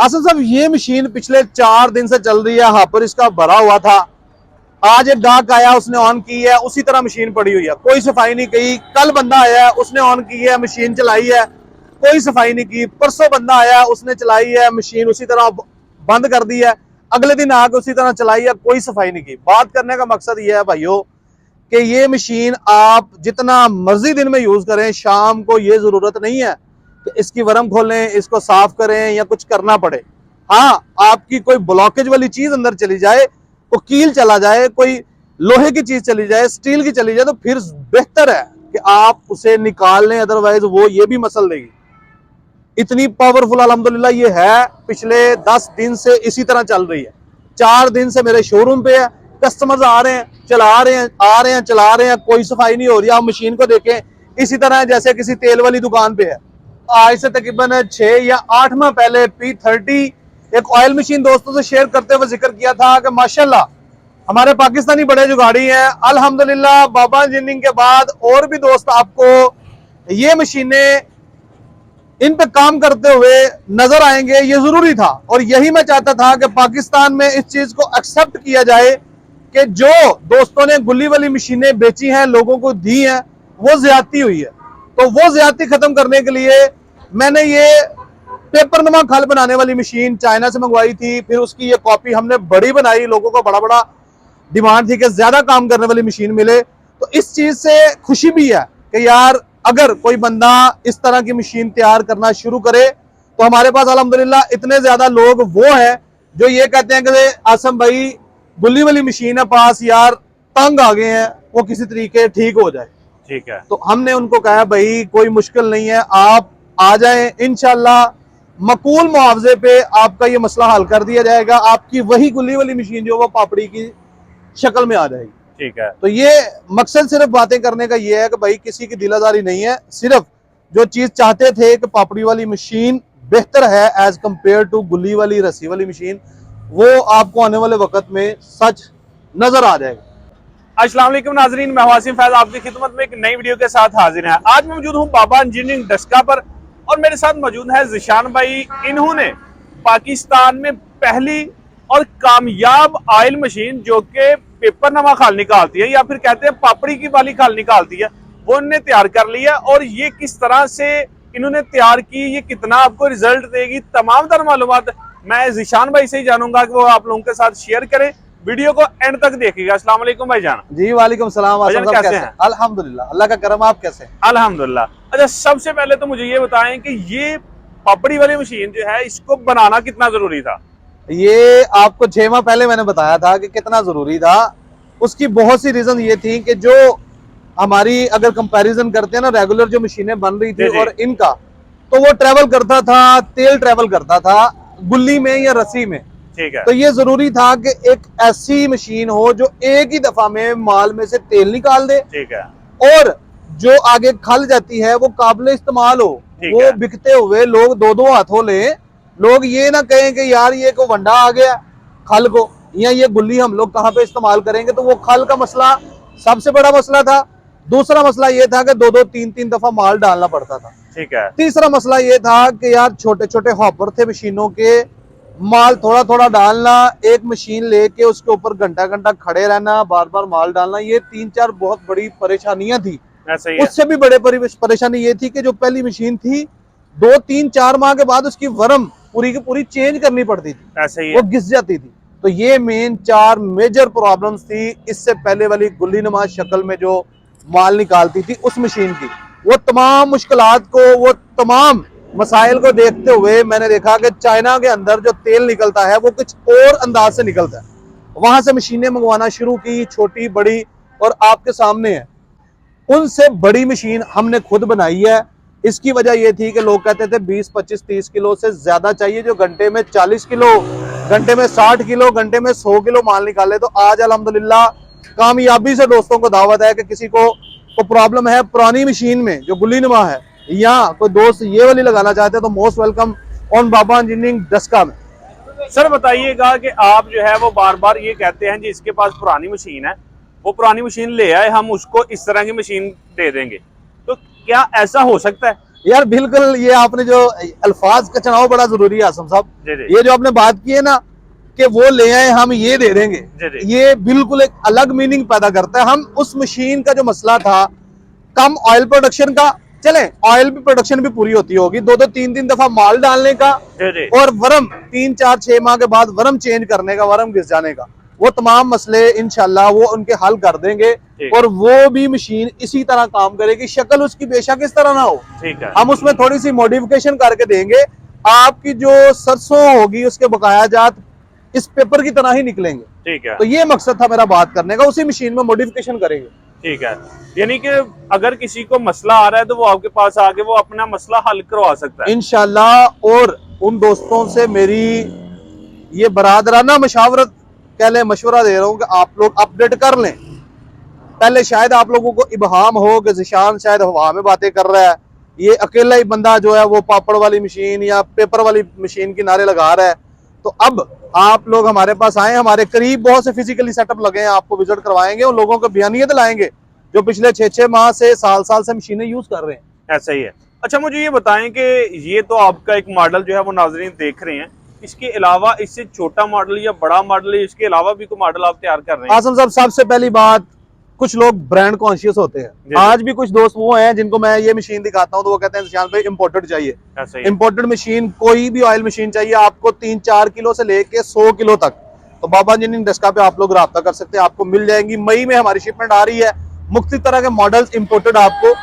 आसिफ साहब, ये मशीन पिछले 4 दिन से चल रही है, हापर इसका भरा हुआ था। आज एक ग्राहक आया, उसने ऑन की है, उसी तरह मशीन पड़ी हुई है, कोई सफाई नहीं की। कल बंदा आया, उसने ऑन की है, मशीन चलाई है, कोई सफाई नहीं की। परसों बंदा आया, उसने चलाई है, मशीन उसी तरह बंद कर दी है। अगले दिन आके उसी तरह चलाई है, कोई सफाई नहीं की। बात करने का मकसद ये है भाइयों कि ये मशीन आप जितना मर्जी दिन में यूज करें, शाम को ये जरूरत नहीं है कि इसकी वरम खोलें, इसको साफ करें या कुछ करना पड़े। हाँ, आपकी कोई ब्लॉकेज वाली चीज अंदर चली जाए, वो कील चला जाए, कोई लोहे की चीज चली जाए, स्टील की चली जाए, तो फिर बेहतर है कि आप उसे निकाल लें, अदरवाइज वो ये भी मसल देगी। इतनी पावरफुल अल्हम्दुलिल्लाह ये है, पिछले 10 दिन से इसी तरह चल रही है। 4 दिन से मेरे शोरूम पे है, कस्टमर्स आ रहे हैं, चला रहे हैं, आ रहे हैं, चला रहे हैं, कोई सफाई नहीं हो रही। आप मशीन को देखें, इसी तरह जैसे किसी तेल वाली दुकान पे है। आज से तकरीबन 6 या 8 माह पहले P30 एक ऑयल मशीन दोस्तों से शेयर करते हुए जिक्र किया था कि माशाल्लाह हमारे पाकिस्तानी बड़े जुगाड़ी हैं। अल्हम्दुलिल्लाह बाबा इंजीनियरिंग के बाद और भी दोस्त आपको ये मशीनें इन पे काम करते हुए नजर आएंगे। ये जरूरी था और यही मैं चाहता था कि पाकिस्तान में इस चीज को एक्सेप्ट किया जाए कि जो दोस्तों ने गुल्ली वाली मशीनें बेची हैं, लोगों को दी हैं, वो ज्यादती हुई है। तो वो ज्यादती खत्म करने के लिए मैंने ये पेपर नुमा खल बनाने वाली मशीन चाइना से मंगवाई थी। फिर उसकी ये कॉपी हमने बड़ी बनाई, लोगों को बड़ा बड़ा डिमांड थी कि ज्यादा काम करने वाली मशीन मिले। तो इस चीज से खुशी भी है कि यार अगर कोई बंदा इस तरह की मशीन तैयार करना शुरू करे तो हमारे पास अल्हम्दुलिल्लाह इतने ज्यादा लोग वो हैं जो ये कहते हैं कि आसम भाई गुल्ली वाली मशीन है पास, यार तंग आ गए हैं, वो किसी तरीके ठीक हो जाए। ठीक है, तो हमने उनको कहा भाई कोई मुश्किल नहीं है, आप आ जाएं, इंशाल्लाह मकूल मुआवजे पे आपका ये मसला हल कर दिया जाएगा। आपकी वही गुल्ली वाली मशीन जो वो पापड़ी की शक्ल में आ जाएगी। ठीक है। तो ये मकसद सिर्फ बातें करने का ये है कि भाई किसी की दिलादारी नहीं है, सिर्फ जो चीज चाहते थे कि पापड़ी वाली मशीन बेहतर है एज कंपेयर टू गुल्ली वाली रस्सी वाली मशीन, वो आपको आने वाले वक्त में सच नजर आ जाएगा। अस्सलाम वालेकुम नाजरीन, मैं आसिम फैज आपकी खिदमत में एक नई वीडियो के साथ हाजिर है। आज मैं मौजूद हूँ बाबा इंजीनियरिंग डस्का पर और मेरे साथ मौजूद है ज़िशान भाई। इन्होंने पाकिस्तान में पहली और कामयाब ऑयल मशीन जो कि पेपर नमा खाल निकालती है या फिर कहते हैं पापड़ी की वाली खाल निकालती है, वो इन्होंने तैयार कर लिया। और ये किस तरह से इन्होंने तैयार की, ये कितना आपको रिजल्ट देगी, तमाम तर मालूमात मैं ज़िशान भाई से ही जानूंगा कि वो आप लोगों के साथ शेयर करें। वीडियो को एंड तक देखिएगा। अस्सलाम वालेकुम भाईजान। जी वालेकुम सलाम। कैसे हैं? अल्हम्दुलिल्लाह, अल्लाह का करम। आप कैसे हैं? अल्हम्दुलिल्लाह। अच्छा, सबसे पहले तो मुझे ये बताएं कि ये पापड़ी वाली मशीन जो है इसको बनाना कितना जरूरी था? ये आपको 6 माह पहले मैंने बताया था कि कितना जरूरी था। उसकी बहुत सी रीजन ये थी कि जो हमारी अगर कंपैरिजन करते हैं ना रेगुलर जो मशीनें बन रही थी और इनका, तो वो ट्रेवल करता था, तेल ट्रेवल करता था गुल्ली में या रस्सी में। ठीक है। तो ये जरूरी था कि एक ऐसी मशीन हो जो एक ही दफा में माल में से तेल निकाल दे। ठीक है। और जो आगे खल जाती है वो काबिल इस्तेमाल हो, वो बिकते हुए लोग 2-2 हाथों ले। लोग ये ना कहें कि यार ये को वंडा आ गया खल को, या ये गुल्ली हम लोग कहाँ पे इस्तेमाल करेंगे। तो वो खल का मसला सबसे बड़ा मसला था। दूसरा मसला ये था कि 2-2, 3-3 दफा माल डालना पड़ता था। ठीक है। तीसरा मसला ये था कि यार छोटे छोटे हॉपर थे मशीनों के, माल थोड़ा थोड़ा डालना, एक मशीन लेके उसके ऊपर घंटा घंटा खड़े रहना, बार बार माल डालना, ये 3-4 बहुत बड़ी परेशानियां थी। उससे भी बड़े परेशानी ये थी कि जो पहली मशीन थी 2-3-4 माह के बाद उसकी वरम पूरी की पूरी चेंज करनी पड़ती थी, ऐसे ही वो घिस जाती थी। तो ये मेन 4 मेजर प्रॉब्लम्स थी इससे पहले वाली गुल्ली नुमा शक्ल में जो माल निकालती थी उस मशीन की। वो तमाम मुश्किलात को, वो तमाम मसाइल को देखते हुए मैंने देखा कि चाइना के अंदर जो तेल निकलता है वो कुछ और अंदाज से निकलता है। वहां से मशीनें मंगवाना शुरू की, छोटी बड़ी, और आपके सामने है। उनसे बड़ी मशीन हमने खुद बनाई है। इसकी वजह यह थी कि लोग कहते थे 20, 25, 30 किलो से ज्यादा चाहिए, जो घंटे में 40 किलो, घंटे में 60 किलो, घंटे में 100 किलो माल निकाले। तो आज अल्हम्दुलिल्लाह कामयाबी से दोस्तों को दावत है कि किसी को प्रॉब्लम है पुरानी मशीन में जो गुल्ली नुमा है, या कोई दोस्त ये वाली लगाना चाहते हैं, तो most welcome on Baba engineering Daska में। सर बताइएगा कि आप जो है वो बार बार ये कहते हैं जिसके पास पुरानी मशीन है वो पुरानी मशीन ले आए, हम उसको इस तरह की मशीन दे देंगे, तो क्या ऐसा हो सकता है? यार बिल्कुल, ये आपने जो अल्फाज का चुनाव बड़ा जरूरी है आसम साहब। जी जी ये जो आपने बात की है ना कि वो ले आए हम ये दे देंगे, जी जी। ये बिल्कुल एक अलग मीनिंग पैदा करता है। हम उस मशीन का जो मसला था कम ऑयल प्रोडक्शन का, चले ऑयल भी प्रोडक्शन भी पूरी होती होगी, दो दो तीन तीन दफा माल डालने का, जी जी और वरम 3 4 6 माह के बाद वरम चेंज करने का, वरम घिस जाने का, वो तमाम मसले इंशाल्लाह वो उनके हल कर देंगे। ठीक। और वो भी मशीन इसी तरह काम करेगी, शक्ल उसकी बेशक इस तरह ना हो, ठीक है। हम उसमें थोड़ी सी मॉडिफिकेशन करके देंगे। आपकी जो सरसों होगी उसके बकाया जात इस पेपर की तरह ही निकलेंगे। ठीक है। तो ये मकसद था मेरा बात करने का, उसी मशीन में मॉडिफिकेशन करेंगे। ठीक है, यानी कि अगर किसी को मसला आ रहा है तो वो आपके पास आके वो अपना मसला हल करवा सकता है इंशाल्लाह। और उन दोस्तों से मेरी ये बरादराना मशावरत कह लें, मशवरा दे रहा हूं कि आप लोग अपडेट कर लें। पहले शायद आप लोगों को इबहाम हो कि ज़िशान शायद हवा में बातें कर रहा है, ये अकेला ही बंदा जो है वो पापड़ वाली मशीन या पेपर वाली मशीन के नारे लगा रहा है। तो अब आप लोग हमारे पास आए, हमारे करीब बहुत से फिजिकली सेटअप लगे हैं, आपको विजिट करवाएंगे, उन लोगों को बयानियत लाएंगे जो पिछले 6 6 माह से साल साल से मशीनें यूज कर रहे हैं। ऐसा ही है। अच्छा, मुझे ये बताएं कि ये तो आपका एक मॉडल जो है वो नाजरीन देख रहे हैं, इसके अलावा इससे छोटा मॉडल या बड़ा मॉडल, इसके अलावा भी कोई मॉडल आप तैयार कर रहे हैं? आसम साहब, सबसे पहली बात, कुछ लोग ब्रांड कॉन्शियस होते हैं। आज भी कुछ दोस्त वो हैं जिनको मैं ये मशीन दिखाता हूं तो वो कहते हैं ज़िशान भाई इंपोर्टेड चाहिए। इंपोर्टेड मशीन, कोई भी ऑयल मशीन चाहिए आपको 3 4 किलो से लेके 100 किलो तक, तो बाबा इंजीनियरिंग डेस्का पे आप लोग राब्ता कर सकते हैं, आपको मिल जाएंगी। मई में हमारी शिपमेंट आ रही है, मुख्तलिफ तरह के मॉडल्स इंपोर्टेड आपको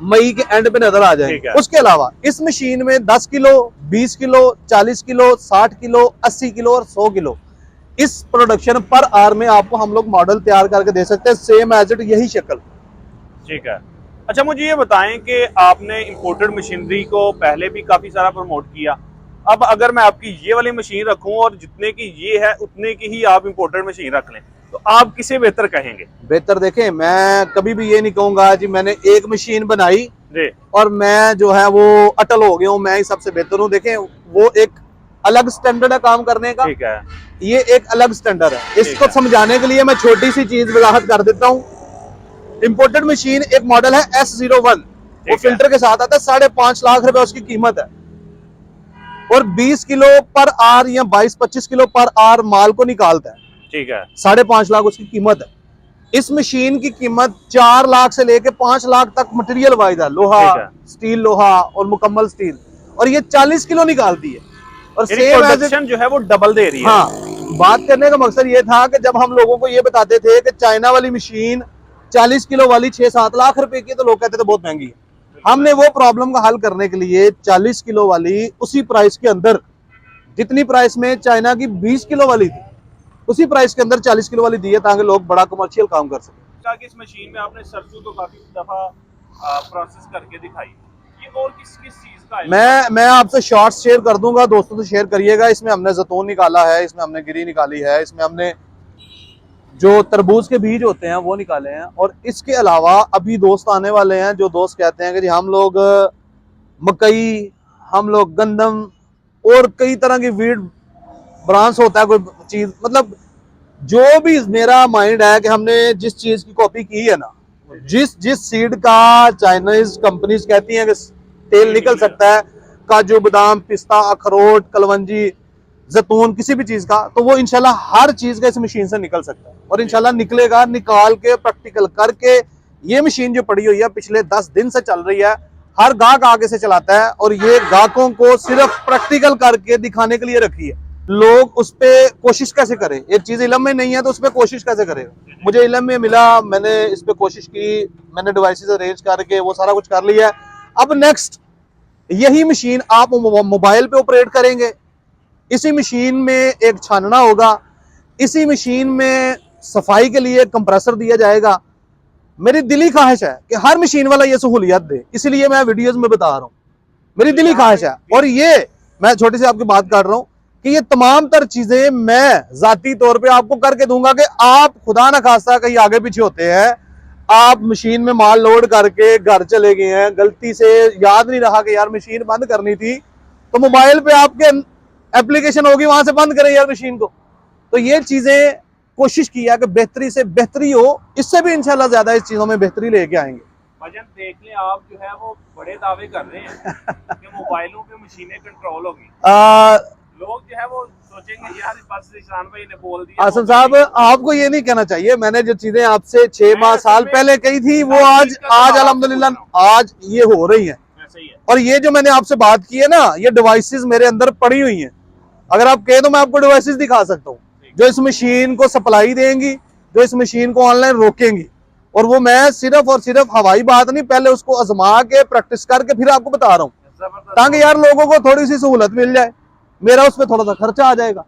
मई के एंड पे नजर आ जाएंगे। उसके अलावा इस मशीन में 10 kilo, 20 kilo, 40 kilo, 60 kilo, 80 kilo और 100 किलो इस प्रोडक्शन पर आर में आपको हम लोग मॉडल तैयार करके दे सकते हैं, सेम एज इट यही शक्ल। ठीक है। अच्छा, मुझे ये बताएं कि आपने इंपोर्टेड मशीनरी को पहले भी काफी सारा प्रमोट किया, अब अगर मैं आपकी ये वाली मशीन रखूं और जितने की ये है उतने की ही आप इंपोर्टेड मशीन रख लें, तो आप किसे बेहतर कहेंगे? बेहतर देखें, मैं कभी भी ये नहीं कहूंगा जी मैंने एक मशीन बनाई और मैं जो है वो अटल हो गया हूं, मैं ही सबसे बेहतर हूं। देखें, वो एक अलग स्टैंडर्ड है काम करने का। ठीक है। ये एक अलग स्टैंडर्ड है। इसको समझाने के लिए मैं छोटी सी चीज वजाहत कर देता हूँ। इंपोर्टेड मशीन एक मॉडल है S01, वो फिल्टर के साथ आता है, 5.5 लाख रुपए उसकी कीमत है, और 20 किलो पर आर या 22 25 किलो पर आर माल को निकालता है। ठीक है। 5.5 लाख उसकी कीमत है। इस मशीन की कीमत 4 लाख से लेके 5 लाख तक मटेरियल वाइज है, लोहा, स्टील, लोहा और मुकम्मल स्टील, और ये 40 किलो निकालती है और प्रोडक्शन जो है वो डबल दे रही है। हाँ, बात करने का मकसद ये था कि जब हम लोगों को ये बताते थे कि चाइना वाली मशीन 40 किलो वाली 6 7 लाख रुपए की, तो लोग कहते थे बहुत महंगी है। हमने वो प्रॉब्लम का हल करने के लिए 40 किलो वाली उसी प्राइस के अंदर, जितनी प्राइस में चाइना की 20 किलो वाली थी, उसी प्राइस के अंदर 40 किलो वाली दी है, ताकि लोग बड़ा कमर्शियल काम कर सकें। इस मशीन में आपने सरसों तो काफी दफा प्रोसेस करके दिखाई, ये और किस किस चीज का है? मैं आपसे शॉर्ट्स शेयर कर दूंगा, दोस्तों से शेयर करिएगा। इसमें हमने जैतून निकाला है, इसमें हमने गिरी निकाली है, इसमें हमने जो तरबूज के बीज होते हैं वो निकाले हैं, और इसके अलावा अभी दोस्त आने वाले हैं जो दोस्त कहते हैं कि जी हम लोग मकई, हम लोग गंदम और कई तरह की वीड ब्रांच होता है कोई चीज, मतलब जो भी मेरा माइंड है कि हमने जिस चीज की कॉपी की है ना, जिस सीड का चाइनीज कंपनीज कहती हैं कि तेल निकल सकता है, काजू, बादाम, पिस्ता, अखरोट, कलवंजी, जैतून, किसी भी चीज का, तो वो इंशाल्लाह हर चीज का इस मशीन से निकल सकता है, और इंशाल्लाह निकलेगा। निकाल के प्रैक्टिकल करके, ये मशीन जो पड़ी हुई है पिछले 10 दिन से चल रही है, हर गाहक आगे से चलाता है, और ये गाहकों को सिर्फ प्रैक्टिकल करके दिखाने के लिए रखी है। लोग उस पर कोशिश कैसे करें, एक चीज इलम में नहीं है तो उस पर कोशिश कैसे करें। मुझे इलम में मिला, मैंने इस पे कोशिश की, मैंने डिवाइसेस अरेंज करके वो सारा कुछ कर लिया है। अब नेक्स्ट यही मशीन आप मोबाइल पे ऑपरेट करेंगे, इसी मशीन में एक छानना होगा, इसी मशीन में सफाई के लिए कंप्रेसर दिया जाएगा। मेरी दिली ख्वाहिश है कि हर मशीन वाला ये सहूलियत दे, इसलिए मैं वीडियोस में बता रहा हूँ, मेरी दिली ख्वाहिश है। और ये मैं छोटी सी आपकी बात कर रहा हूँ कि ये तमाम तर चीजें मैं जाती तौर पे आपको करके दूंगा कि आप खुदा ना खास्ता कहीं आगे पीछे होते हैं, आप मशीन में माल लोड करके घर चले गए हैं, गलती से याद नहीं रहा कि यार मशीन बंद करनी थी, तो मोबाइल पे आपके एप्लीकेशन होगी, वहां से बंद करें यार मशीन को। तो ये चीजें कोशिश किया कि बेहतरी से बेहतरी हो, इससे भी इंशाल्लाह ज्यादा इस चीजों में बेहतरी लेके आएंगे। वजन देख लें आप, जो है वो बड़े दावे कर रहे हैं कि मोबाइलों पे मशीनें कंट्रोल होगी। लोग जो है वो सोचेंगे यार बस ईशान भाई ने बोल दिया। आसिम साहब, आपको ये नहीं कहना चाहिए, मैंने जो चीजें आपसे 6 माह साल पहले कही थी वो आज अल्हम्दुलिल्लाह आज ये हो रही हैं। सही है। और ये जो मैंने आपसे बात की है ना, ये डिवाइसेस मेरे अंदर पड़ी हुई हैं। अगर आप कहे तो मैं आपको डिवाइसेस दिखा सकता हूँ जो इस मशीन को सप्लाई देंगी, जो इस मशीन को ऑनलाइन रोकेंगी। और वो मैं सिर्फ और सिर्फ हवाई बात नहीं, पहले उसको आजमा के प्रैक्टिस करके फिर आपको बता रहा हूँ, ताकि यार लोगों को थोड़ी सी सहूलत मिल जाए, मेरा उस पर थोड़ा सा खर्चा आ जाएगा।